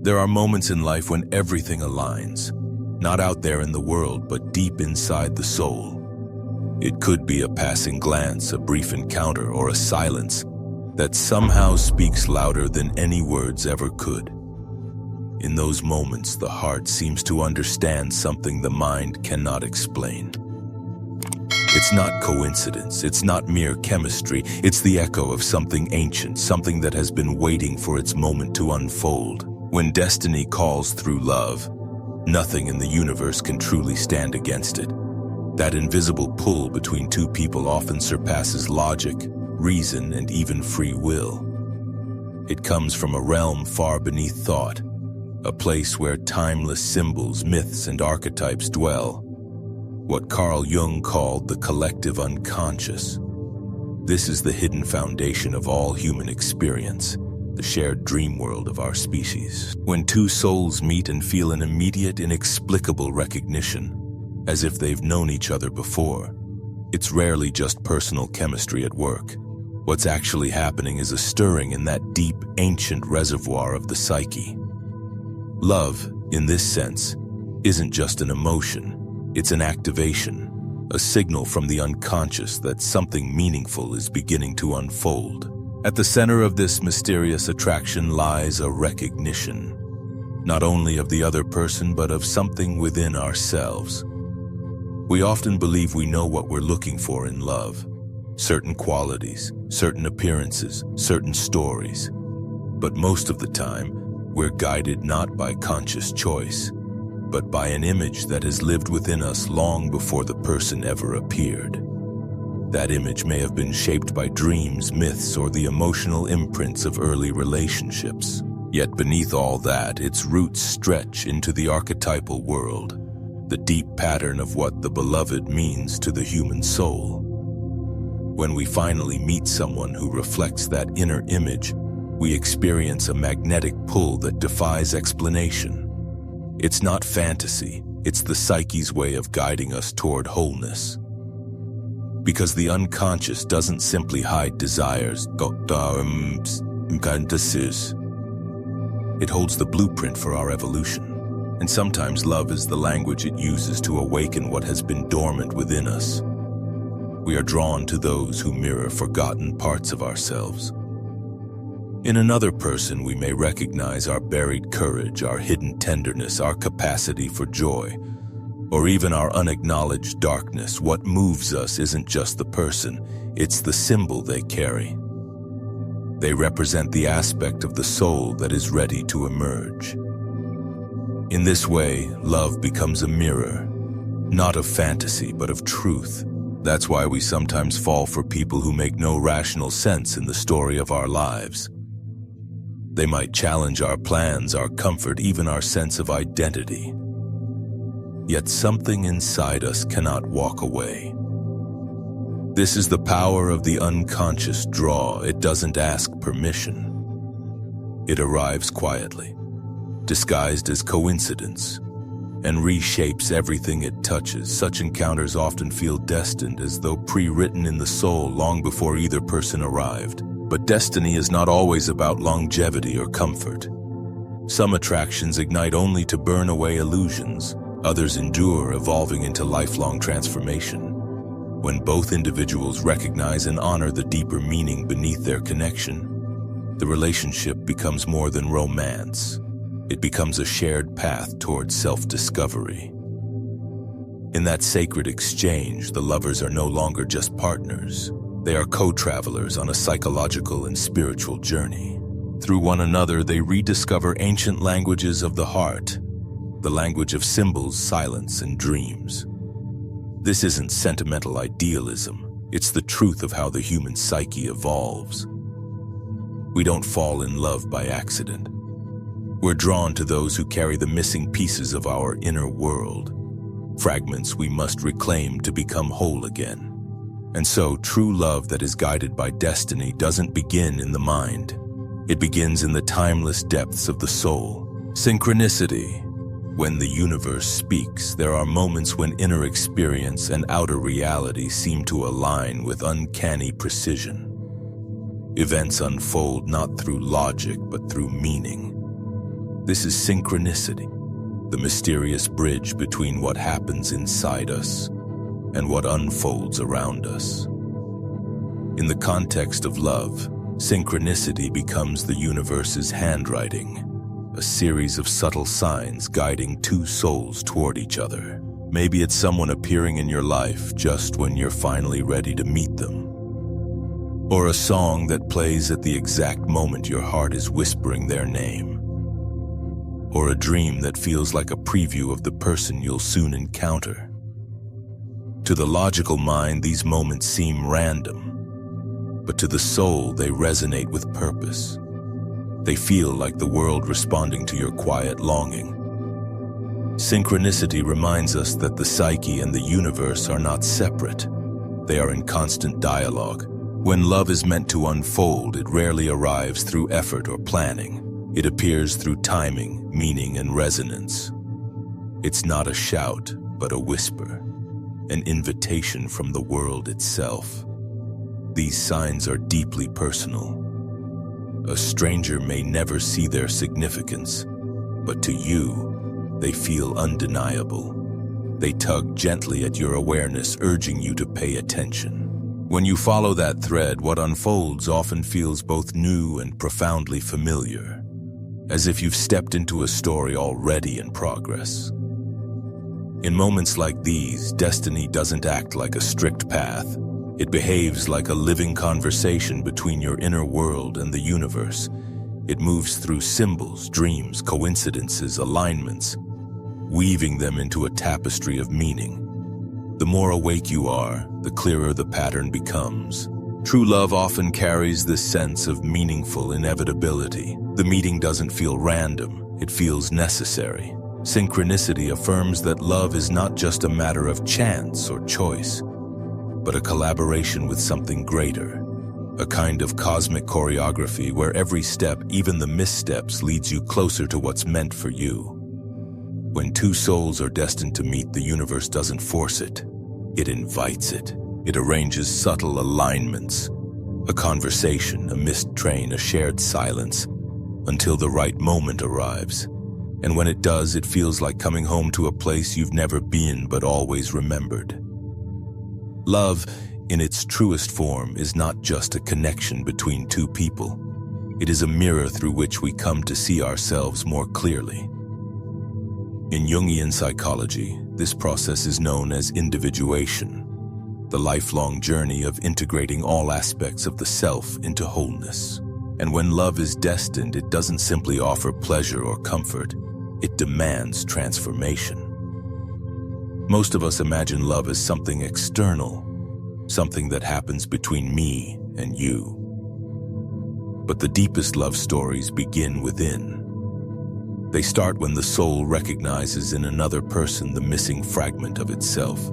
There are moments in life when everything aligns, not out there in the world, but deep inside the soul. It could be a passing glance, a brief encounter, or a silence that somehow speaks louder than any words ever could. In those moments, the heart seems to understand something the mind cannot explain. It's not coincidence, it's not mere chemistry, it's the echo of something ancient, something that has been waiting for its moment to unfold. When destiny calls through love, nothing in the universe can truly stand against it. That invisible pull between two people often surpasses logic, reason, and even free will. It comes from a realm far beneath thought, a place where timeless symbols, myths, and archetypes dwell. What Carl Jung called the collective unconscious. This is the hidden foundation of all human experience, the shared dream world of our species. When two souls meet and feel an immediate, inexplicable recognition, as if they've known each other before, it's rarely just personal chemistry at work. What's actually happening is a stirring in that deep, ancient reservoir of the psyche. Love, in this sense, isn't just an emotion, it's an activation, a signal from the unconscious that something meaningful is beginning to unfold. At the center of this mysterious attraction lies a recognition, not only of the other person but of something within ourselves. We often believe we know what we're looking for in love, certain qualities, certain appearances, certain stories. But most of the time, we're guided not by conscious choice, but by an image that has lived within us long before the person ever appeared. That image may have been shaped by dreams, myths, or the emotional imprints of early relationships. Yet beneath all that, its roots stretch into the archetypal world, the deep pattern of what the beloved means to the human soul. When we finally meet someone who reflects that inner image, we experience a magnetic pull that defies explanation. It's not fantasy, it's the psyche's way of guiding us toward wholeness. Because the unconscious doesn't simply hide desires, it holds the blueprint for our evolution. And sometimes love is the language it uses to awaken what has been dormant within us. We are drawn to those who mirror forgotten parts of ourselves. In another person, we may recognize our buried courage, our hidden tenderness, our capacity for joy, or even our unacknowledged darkness. What moves us isn't just the person, it's the symbol they carry. They represent the aspect of the soul that is ready to emerge. In this way, love becomes a mirror, not of fantasy, but of truth. That's why we sometimes fall for people who make no rational sense in the story of our lives. They might challenge our plans, our comfort, even our sense of identity. Yet something inside us cannot walk away. This is the power of the unconscious draw. It doesn't ask permission. It arrives quietly, disguised as coincidence, and reshapes everything it touches. Such encounters often feel destined, as though pre-written in the soul long before either person arrived. But destiny is not always about longevity or comfort. Some attractions ignite only to burn away illusions. Others endure, evolving into lifelong transformation. When both individuals recognize and honor the deeper meaning beneath their connection, the relationship becomes more than romance. It becomes a shared path towards self-discovery. In that sacred exchange, the lovers are no longer just partners. They are co-travelers on a psychological and spiritual journey. Through one another, they rediscover ancient languages of the heart, the language of symbols, silence, and dreams. This isn't sentimental idealism. It's the truth of how the human psyche evolves. We don't fall in love by accident. We're drawn to those who carry the missing pieces of our inner world, fragments we must reclaim to become whole again. And so, true love that is guided by destiny doesn't begin in the mind. It begins in the timeless depths of the soul. Synchronicity. When the universe speaks, there are moments when inner experience and outer reality seem to align with uncanny precision. Events unfold not through logic, but through meaning. This is synchronicity, the mysterious bridge between what happens inside us and what unfolds around us. In the context of love, synchronicity becomes the universe's handwriting, a series of subtle signs guiding two souls toward each other. Maybe it's someone appearing in your life just when you're finally ready to meet them. Or a song that plays at the exact moment your heart is whispering their name. Or a dream that feels like a preview of the person you'll soon encounter. To the logical mind, these moments seem random, but to the soul, they resonate with purpose. They feel like the world responding to your quiet longing. Synchronicity reminds us that the psyche and the universe are not separate. They are in constant dialogue. When love is meant to unfold, it rarely arrives through effort or planning. It appears through timing, meaning, and resonance. It's not a shout, but a whisper, an invitation from the world itself. These signs are deeply personal. A stranger may never see their significance, but to you, they feel undeniable. They tug gently at your awareness, urging you to pay attention. When you follow that thread, what unfolds often feels both new and profoundly familiar, as if you've stepped into a story already in progress. In moments like these, destiny doesn't act like a strict path. It behaves like a living conversation between your inner world and the universe. It moves through symbols, dreams, coincidences, alignments, weaving them into a tapestry of meaning. The more awake you are, the clearer the pattern becomes. True love often carries this sense of meaningful inevitability. The meeting doesn't feel random, it feels necessary. Synchronicity affirms that love is not just a matter of chance or choice, but a collaboration with something greater, a kind of cosmic choreography where every step, even the missteps, leads you closer to what's meant for you. When two souls are destined to meet, the universe doesn't force it, it invites it. It arranges subtle alignments, a conversation, a missed train, a shared silence, until the right moment arrives. And when it does, it feels like coming home to a place you've never been but always remembered. Love, in its truest form, is not just a connection between two people. It is a mirror through which we come to see ourselves more clearly. In Jungian psychology, this process is known as individuation, the lifelong journey of integrating all aspects of the self into wholeness. And when love is destined, it doesn't simply offer pleasure or comfort, it demands transformation. Most of us imagine love as something external, something that happens between me and you. But the deepest love stories begin within. They start when the soul recognizes in another person the missing fragment of itself.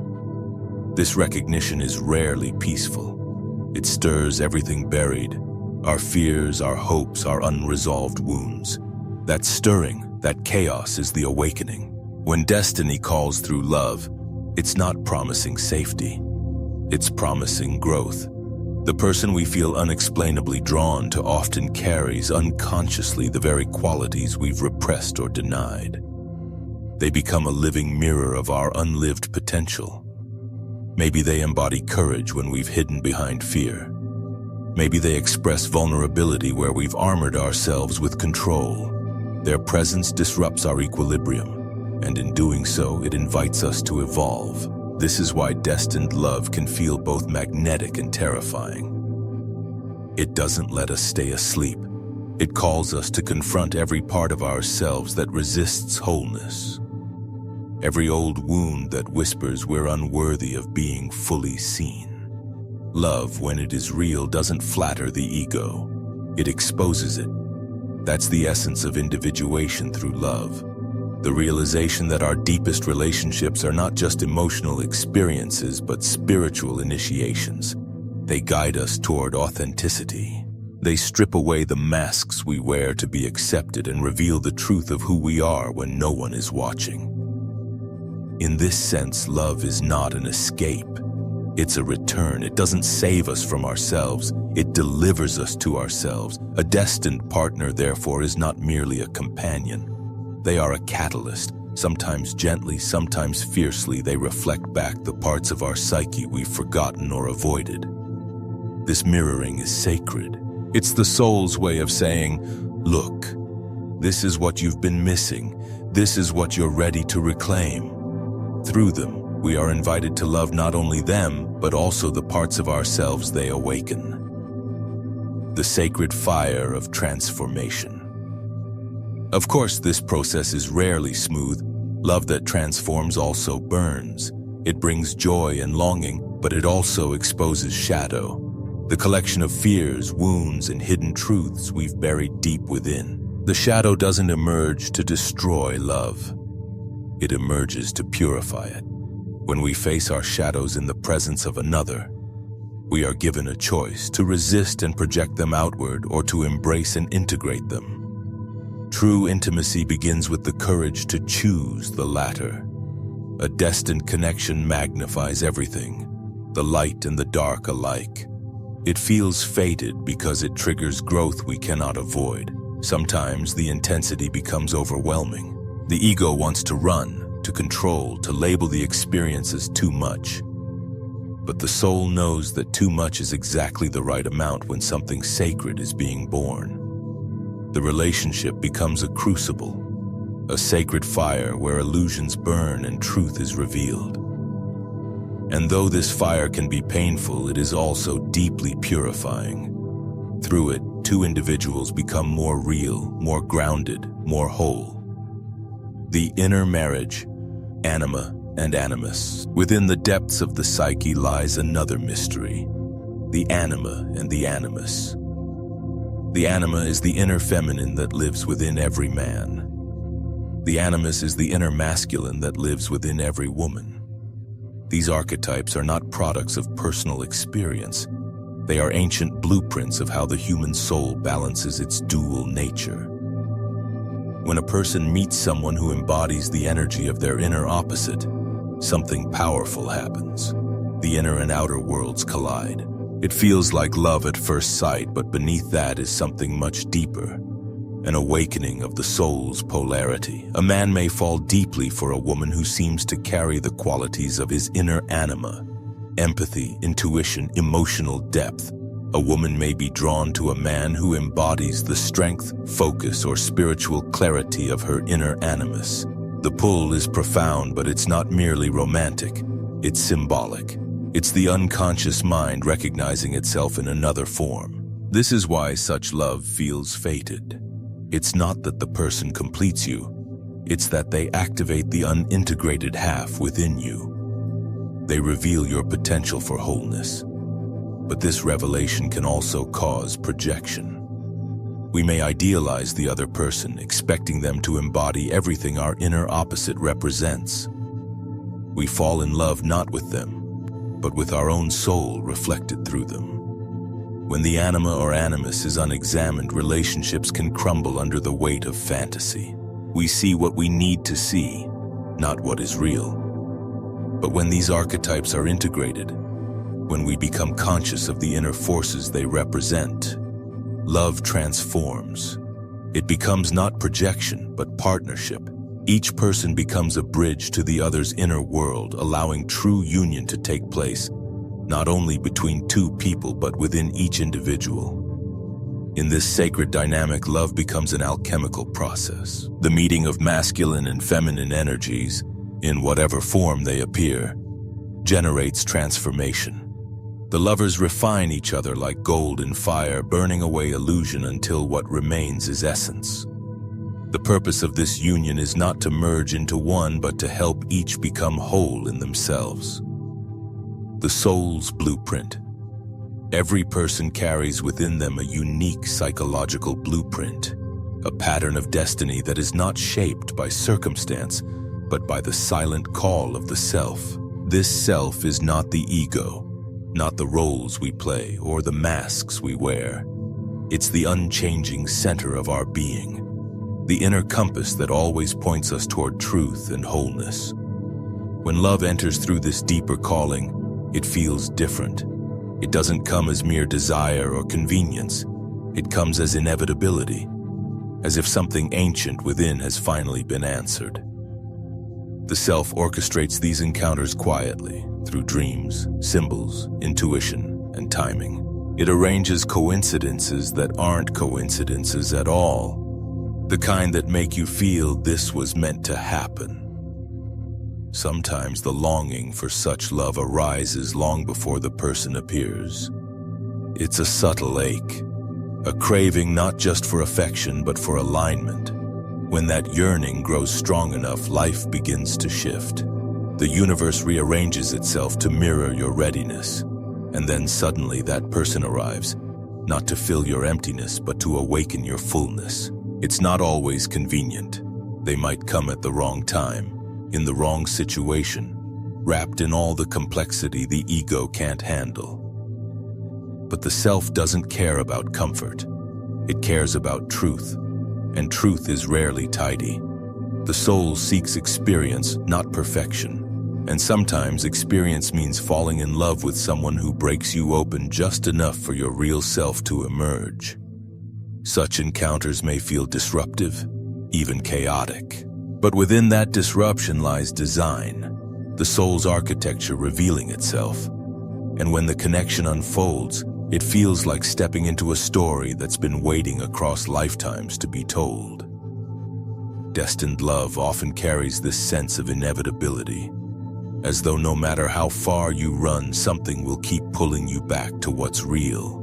This recognition is rarely peaceful. It stirs everything buried, our fears, our hopes, our unresolved wounds. That stirring, that chaos is the awakening. When destiny calls through love, it's not promising safety. It's promising growth. The person we feel unexplainably drawn to often carries unconsciously the very qualities we've repressed or denied. They become a living mirror of our unlived potential. Maybe they embody courage when we've hidden behind fear. Maybe they express vulnerability where we've armored ourselves with control. Their presence disrupts our equilibrium, and in doing so, it invites us to evolve. This is why destined love can feel both magnetic and terrifying. It doesn't let us stay asleep. It calls us to confront every part of ourselves that resists wholeness. Every old wound that whispers we're unworthy of being fully seen. Love, when it is real, doesn't flatter the ego. It exposes it. That's the essence of individuation through love. The realization that our deepest relationships are not just emotional experiences, but spiritual initiations. They guide us toward authenticity. They strip away the masks we wear to be accepted and reveal the truth of who we are when no one is watching. In this sense, love is not an escape. It's a return. It doesn't save us from ourselves. It delivers us to ourselves. A destined partner, therefore, is not merely a companion. They are a catalyst. Sometimes gently, sometimes fiercely, they reflect back the parts of our psyche we've forgotten or avoided. This mirroring is sacred. It's the soul's way of saying, look, this is what you've been missing. This is what you're ready to reclaim. Through them, we are invited to love not only them, but also the parts of ourselves they awaken. The sacred fire of transformation. Of course, this process is rarely smooth. Love that transforms also burns. It brings joy and longing, but it also exposes shadow, the collection of fears, wounds, and hidden truths we've buried deep within. The shadow doesn't emerge to destroy love. It emerges to purify it. When we face our shadows in the presence of another, we are given a choice to resist and project them outward or to embrace and integrate them. True intimacy begins with the courage to choose the latter. A destined connection magnifies everything, the light and the dark alike. It feels fated because it triggers growth we cannot avoid. Sometimes the intensity becomes overwhelming. The ego wants to run, to control, to label the experience as too much. But the soul knows that too much is exactly the right amount when something sacred is being born. The relationship becomes a crucible, a sacred fire where illusions burn and truth is revealed. And though this fire can be painful, it is also deeply purifying. Through it, two individuals become more real, more grounded, more whole. The inner marriage, anima and animus. Within the depths of the psyche lies another mystery, the anima and the animus. The anima is the inner feminine that lives within every man. The animus is the inner masculine that lives within every woman. These archetypes are not products of personal experience. They are ancient blueprints of how the human soul balances its dual nature. When a person meets someone who embodies the energy of their inner opposite, something powerful happens. The inner and outer worlds collide. It feels like love at first sight, but beneath that is something much deeper, an awakening of the soul's polarity. A man may fall deeply for a woman who seems to carry the qualities of his inner anima, empathy, intuition, emotional depth. A woman may be drawn to a man who embodies the strength, focus, or spiritual clarity of her inner animus. The pull is profound, but it's not merely romantic. It's symbolic. It's the unconscious mind recognizing itself in another form. This is why such love feels fated. It's not that the person completes you. It's that they activate the unintegrated half within you. They reveal your potential for wholeness. But this revelation can also cause projection. We may idealize the other person, expecting them to embody everything our inner opposite represents. We fall in love not with them, but with our own soul reflected through them. When the anima or animus is unexamined, relationships can crumble under the weight of fantasy. We see what we need to see, not what is real. But when these archetypes are integrated, when we become conscious of the inner forces they represent, love transforms. It becomes not projection, but partnership. Each person becomes a bridge to the other's inner world, allowing true union to take place, not only between two people, but within each individual. In this sacred dynamic, love becomes an alchemical process. The meeting of masculine and feminine energies, in whatever form they appear, generates transformation. The lovers refine each other like gold in fire, burning away illusion until what remains is essence. The purpose of this union is not to merge into one, but to help each become whole in themselves. The soul's blueprint. Every person carries within them a unique psychological blueprint, a pattern of destiny that is not shaped by circumstance, but by the silent call of the self. This self is not the ego, not the roles we play or the masks we wear. It's the unchanging center of our being, the inner compass that always points us toward truth and wholeness. When love enters through this deeper calling, it feels different. It doesn't come as mere desire or convenience. It comes as inevitability. as if something ancient within has finally been answered. The self orchestrates these encounters quietly, through dreams, symbols, intuition, and timing. It arranges coincidences that aren't coincidences at all, the kind that make you feel this was meant to happen. Sometimes the longing for such love arises long before the person appears. It's a subtle ache, a craving not just for affection but for alignment. When that yearning grows strong enough, life begins to shift. The universe rearranges itself to mirror your readiness, and then suddenly that person arrives, not to fill your emptiness but to awaken your fullness. It's not always convenient. They might come at the wrong time, in the wrong situation, wrapped in all the complexity the ego can't handle. But the self doesn't care about comfort. It cares about truth, and truth is rarely tidy. The soul seeks experience, not perfection, and sometimes experience means falling in love with someone who breaks you open just enough for your real self to emerge. Such encounters may feel disruptive, even chaotic. But within that disruption lies design, the soul's architecture revealing itself. And when the connection unfolds, it feels like stepping into a story that's been waiting across lifetimes to be told. Destined love often carries this sense of inevitability, as though no matter how far you run, something will keep pulling you back to what's real.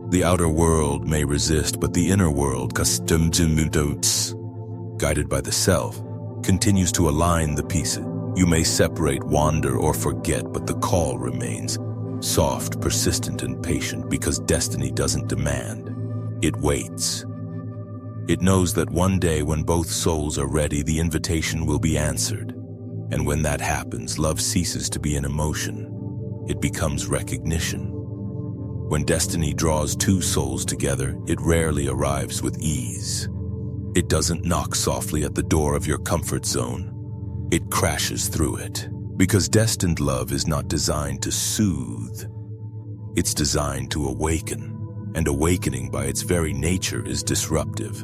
The outer world may resist, but the inner world, guided by the self, continues to align the pieces. You may separate, wander, or forget, but the call remains, soft, persistent, and patient, because destiny doesn't demand. It waits. It knows that one day when both souls are ready, the invitation will be answered. And when that happens, love ceases to be an emotion. It becomes recognition. When destiny draws two souls together, it rarely arrives with ease. It doesn't knock softly at the door of your comfort zone. It crashes through it. Because destined love is not designed to soothe. It's designed to awaken. And awakening by its very nature is disruptive.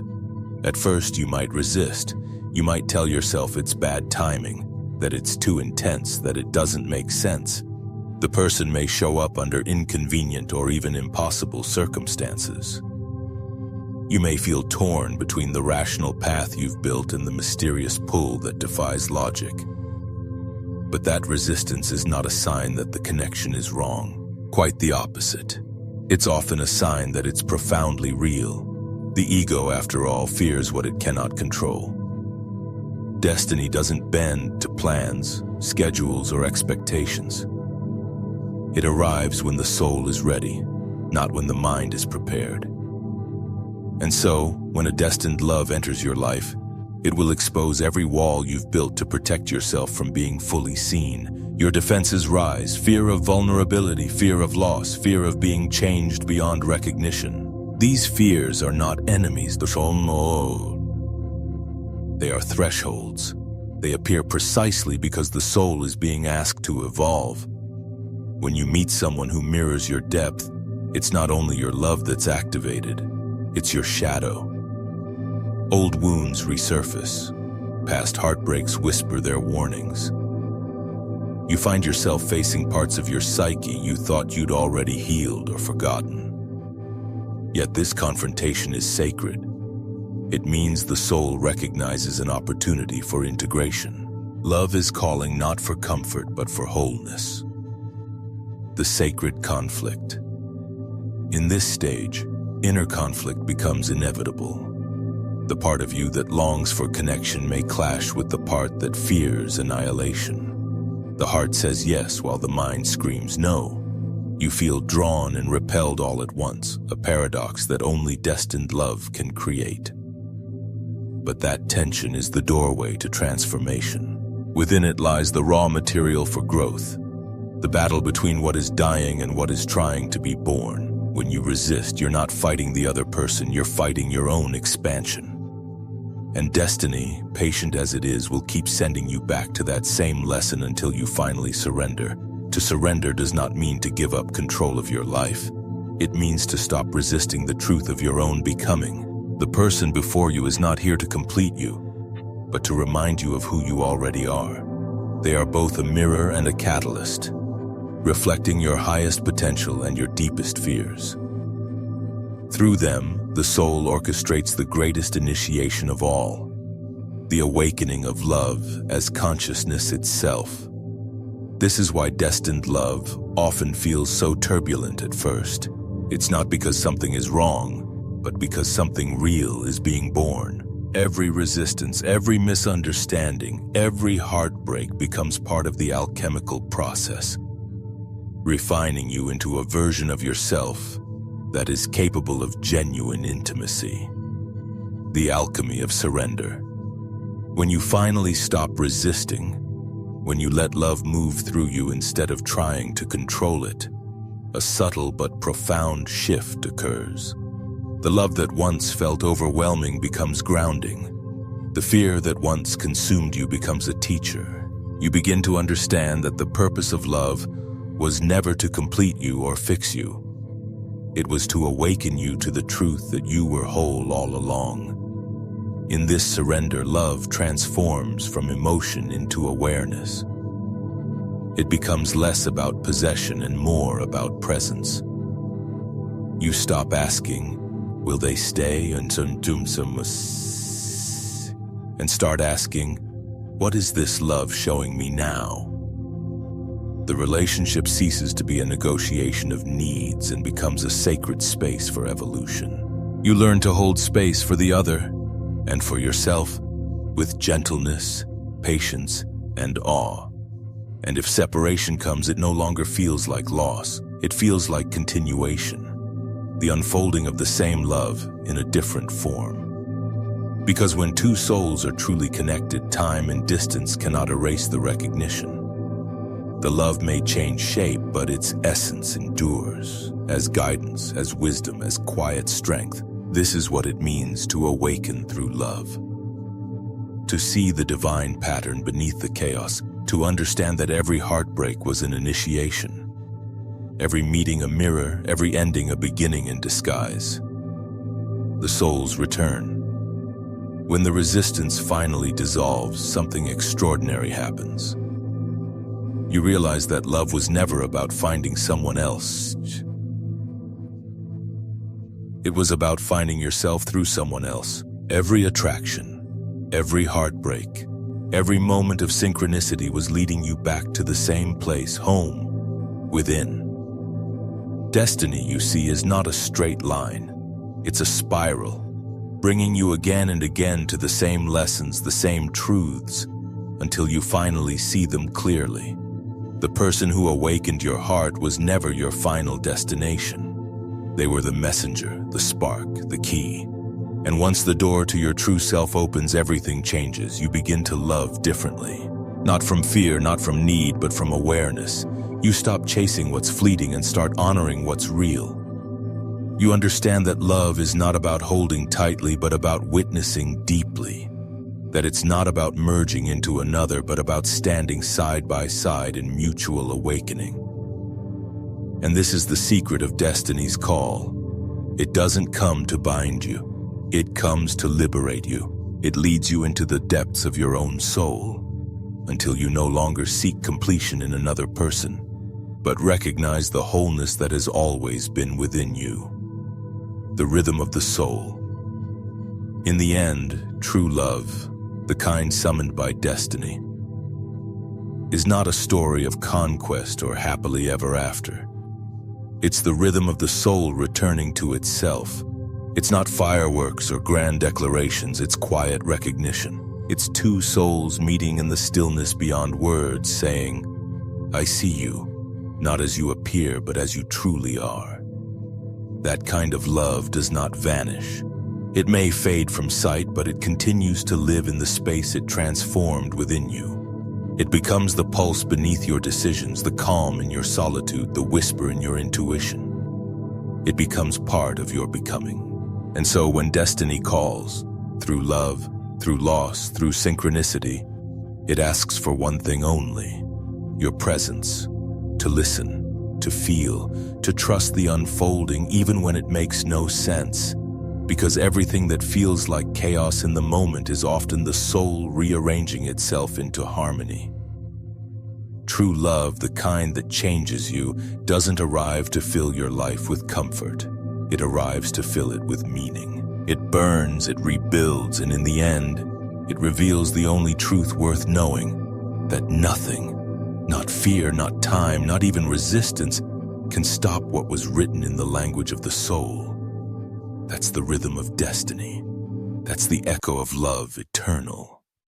At first you might resist. You might tell yourself it's bad timing, that it's too intense, that it doesn't make sense. The person may show up under inconvenient or even impossible circumstances. You may feel torn between the rational path you've built and the mysterious pull that defies logic. But that resistance is not a sign that the connection is wrong. Quite the opposite. It's often a sign that it's profoundly real. The ego, after all, fears what it cannot control. Destiny doesn't bend to plans, schedules, or expectations. It arrives when the soul is ready, not when the mind is prepared. And so, when a destined love enters your life, it will expose every wall you've built to protect yourself from being fully seen. Your defenses rise: fear of vulnerability, fear of loss, fear of being changed beyond recognition. These fears are not enemies, they are thresholds. They appear precisely because the soul is being asked to evolve. When you meet someone who mirrors your depth, it's not only your love that's activated, it's your shadow. Old wounds resurface. Past heartbreaks whisper their warnings. You find yourself facing parts of your psyche you thought you'd already healed or forgotten. Yet this confrontation is sacred. It means the soul recognizes an opportunity for integration. Love is calling not for comfort but for wholeness. The sacred conflict. In this stage, inner conflict becomes inevitable. The part of you that longs for connection may clash with the part that fears annihilation. The heart says yes while the mind screams no. You feel drawn and repelled all at once, a paradox that only destined love can create. But that tension is the doorway to transformation. Within it lies the raw material for growth, the battle between what is dying and what is trying to be born. When you resist, you're not fighting the other person, you're fighting your own expansion. And destiny, patient as it is, will keep sending you back to that same lesson until you finally surrender. To surrender does not mean to give up control of your life. It means to stop resisting the truth of your own becoming. The person before you is not here to complete you, but to remind you of who you already are. They are both a mirror and a catalyst, reflecting your highest potential and your deepest fears. Through them, the soul orchestrates the greatest initiation of all, the awakening of love as consciousness itself. This is why destined love often feels so turbulent at first. It's not because something is wrong, but because something real is being born. Every resistance, every misunderstanding, every heartbreak becomes part of the alchemical process, refining you into a version of yourself that is capable of genuine intimacy. The alchemy of surrender. When you finally stop resisting, when you let love move through you instead of trying to control it, a subtle but profound shift occurs. The love that once felt overwhelming becomes grounding. The fear that once consumed you becomes a teacher. You begin to understand that the purpose of love was never to complete you or fix you. It was to awaken you to the truth that you were whole all along. In this surrender, love transforms from emotion into awareness. It becomes less about possession and more about presence. You stop asking, "Will they stay?" and start asking, "What is this love showing me now?" The relationship ceases to be a negotiation of needs and becomes a sacred space for evolution. You learn to hold space for the other and for yourself with gentleness, patience, and awe. And if separation comes, it no longer feels like loss. It feels like continuation, the unfolding of the same love in a different form. Because when two souls are truly connected, time and distance cannot erase the recognition. The love may change shape, but its essence endures, as guidance, as wisdom, as quiet strength. This is what it means to awaken through love. To see the divine pattern beneath the chaos, to understand that every heartbreak was an initiation, every meeting a mirror, every ending a beginning in disguise. The souls return. When the resistance finally dissolves, something extraordinary happens. You realize that love was never about finding someone else. It was about finding yourself through someone else. Every attraction, every heartbreak, every moment of synchronicity was leading you back to the same place, home, within. Destiny, you see, is not a straight line. It's a spiral, bringing you again and again to the same lessons, the same truths, until you finally see them clearly. The person who awakened your heart was never your final destination. They were the messenger, the spark, the key. And once the door to your true self opens, everything changes. You begin to love differently. Not from fear, not from need, but from awareness. You stop chasing what's fleeting and start honoring what's real. You understand that love is not about holding tightly, but about witnessing deeply. That it's not about merging into another, but about standing side by side in mutual awakening. And this is the secret of destiny's call. It doesn't come to bind you. It comes to liberate you. It leads you into the depths of your own soul, until you no longer seek completion in another person, but recognize the wholeness that has always been within you. The rhythm of the soul. In the end, true love, the kind summoned by destiny, is not a story of conquest or happily ever after. It's the rhythm of the soul returning to itself. It's not fireworks or grand declarations, it's quiet recognition. It's two souls meeting in the stillness beyond words, saying, "I see you, not as you appear, but as you truly are." That kind of love does not vanish. It may fade from sight, but it continues to live in the space it transformed within you. It becomes the pulse beneath your decisions, the calm in your solitude, the whisper in your intuition. It becomes part of your becoming. And so when destiny calls, through love, through loss, through synchronicity, it asks for one thing only: your presence, to listen, to feel, to trust the unfolding even when it makes no sense. Because everything that feels like chaos in the moment is often the soul rearranging itself into harmony. True love, the kind that changes you, doesn't arrive to fill your life with comfort. It arrives to fill it with meaning. It burns, it rebuilds, and in the end, it reveals the only truth worth knowing, that nothing, not fear, not time, not even resistance, can stop what was written in the language of the soul. That's the rhythm of destiny. That's the echo of love eternal.